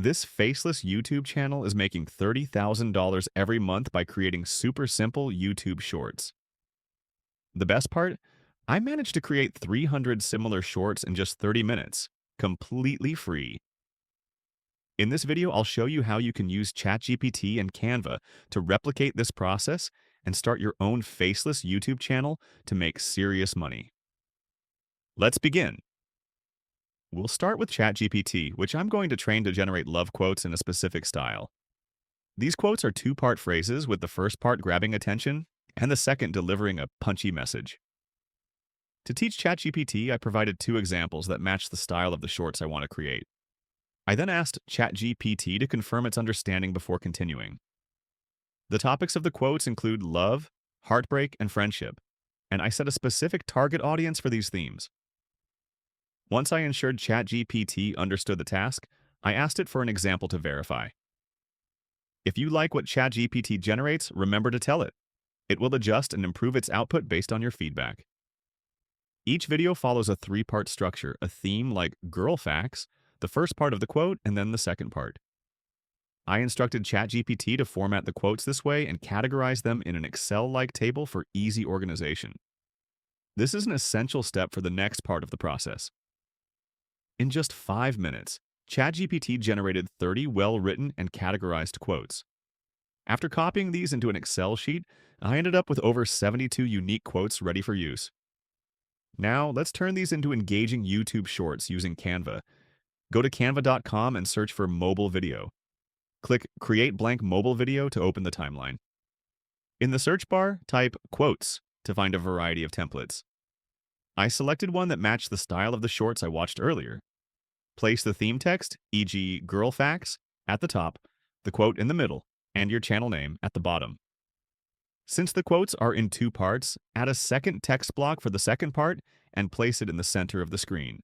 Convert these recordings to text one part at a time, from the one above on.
This faceless YouTube channel is making $30,000 every month by creating super simple YouTube shorts. The best part? I managed to create 300 similar shorts in just 30 minutes, completely free. In this video, I'll show you how you can use ChatGPT and Canva to replicate this process and start your own faceless YouTube channel to make serious money. Let's begin. We'll start with ChatGPT, which I'm going to train to generate love quotes in a specific style. These quotes are two-part phrases, with the first part grabbing attention and the second delivering a punchy message. To teach ChatGPT, I provided two examples that match the style of the shorts I want to create. I then asked ChatGPT to confirm its understanding before continuing. The topics of the quotes include love, heartbreak, and friendship, and I set a specific target audience for these themes. Once I ensured ChatGPT understood the task, I asked it for an example to verify. If you like what ChatGPT generates, remember to tell it. It will adjust and improve its output based on your feedback. Each video follows a three-part structure, a theme like girl facts, the first part of the quote, and then the second part. I instructed ChatGPT to format the quotes this way and categorize them in an Excel-like table for easy organization. This is an essential step for the next part of the process. In just 5 minutes, ChatGPT generated 30 well-written and categorized quotes. After copying these into an Excel sheet, I ended up with over 72 unique quotes ready for use. Now, let's turn these into engaging YouTube shorts using Canva. Go to canva.com and search for mobile video. Click Create Blank Mobile Video to open the timeline. In the search bar, type quotes to find a variety of templates. I selected one that matched the style of the shorts I watched earlier. Place the theme text, e.g. girl facts, at the top, the quote in the middle, and your channel name at the bottom. Since the quotes are in two parts, add a second text block for the second part and place it in the center of the screen.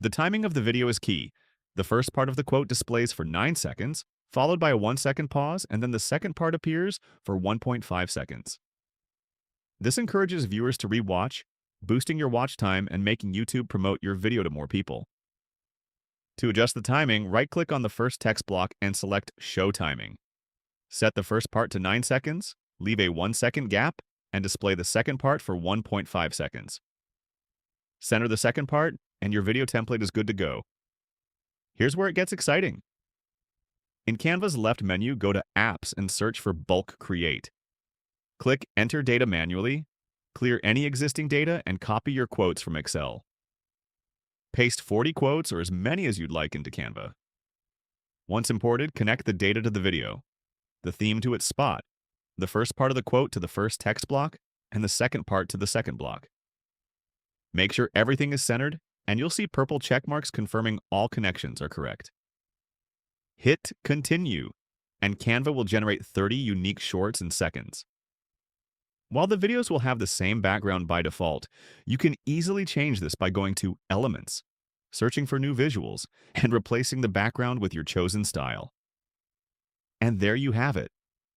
The timing of the video is key. The first part of the quote displays for 9 seconds, followed by a 1-second pause, and then the second part appears for 1.5 seconds. This encourages viewers to rewatch, boosting your watch time and making YouTube promote your video to more people. To adjust the timing, right-click on the first text block and select Show Timing. Set the first part to 9 seconds, leave a 1-second gap, and display the second part for 1.5 seconds. Center the second part, and your video template is good to go. Here's where it gets exciting. In Canva's left menu, go to Apps and search for Bulk Create. Click Enter Data Manually, clear any existing data, and copy your quotes from Excel. Paste 40 quotes or as many as you'd like into Canva. Once imported, connect the data to the video, the theme to its spot, the first part of the quote to the first text block, and the second part to the second block. Make sure everything is centered, and you'll see purple check marks confirming all connections are correct. Hit Continue, and Canva will generate 30 unique shorts in seconds. While the videos will have the same background by default, you can easily change this by going to Elements, searching for new visuals, and replacing the background with your chosen style. And there you have it.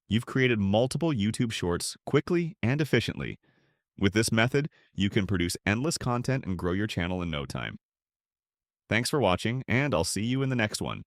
You've created multiple YouTube shorts quickly and efficiently. With this method, you can produce endless content and grow your channel in no time. Thanks for watching, and I'll see you in the next one.